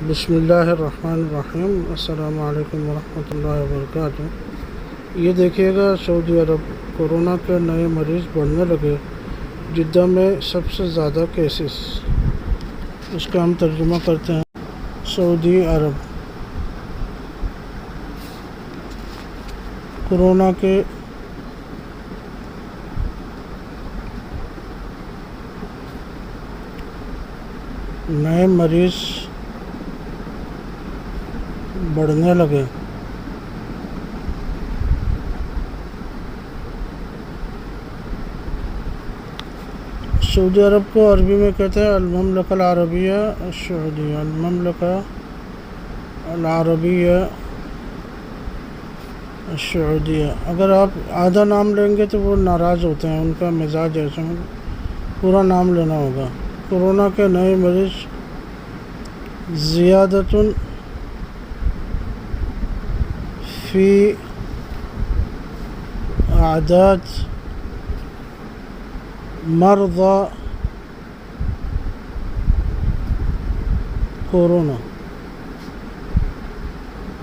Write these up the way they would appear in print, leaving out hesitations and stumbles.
بسم اللہ الرحمن الرحیم۔ السلام علیکم ورحمۃ اللہ وبرکاتہ۔ یہ دیکھیے گا، سعودی عرب کورونا کے نئے مریض بڑھنے لگے، جدہ میں سب سے زیادہ کیسز۔ اس کا ہم ترجمہ کرتے ہیں۔ سعودی عرب کورونا کے نئے مریض بڑھنے لگے۔ سعودی عرب کو عربی میں کہتے ہیں المملکہ العربیہ السعودیہ، المملکہ العربیہ السعودیہ۔ اگر آپ آدھا نام لیں گے تو وہ ناراض ہوتے ہیں، ان کا مزاج ایسا ہے، پورا نام لینا ہوگا۔ کورونا کے نئے مریض زیادۃ فی اعداد مرضى کورونا،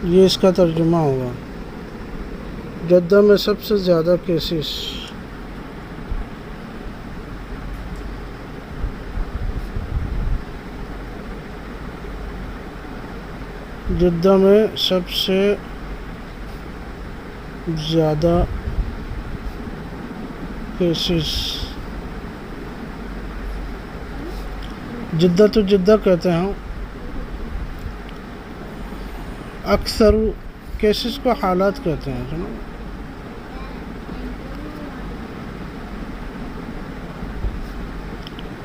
یہ اس کا ترجمہ ہوگا۔ جدہ میں سب سے زیادہ کیسز۔ جدہ میں سب سے زیادہ کیسز۔ جدہ تو جدہ کہتے ہیں، اکثر کیسز کو حالات کہتے ہیں۔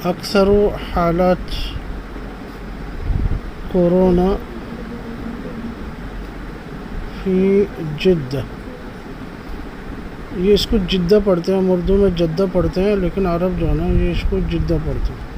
اکثر حالات کورونا فی جدہ، یہ اس کو جدہ پڑھتے ہیں، ہم اردو میں جدہ پڑھتے ہیں، لیکن عرب جو ہے نا یہ اس کو جدہ پڑھتے ہیں۔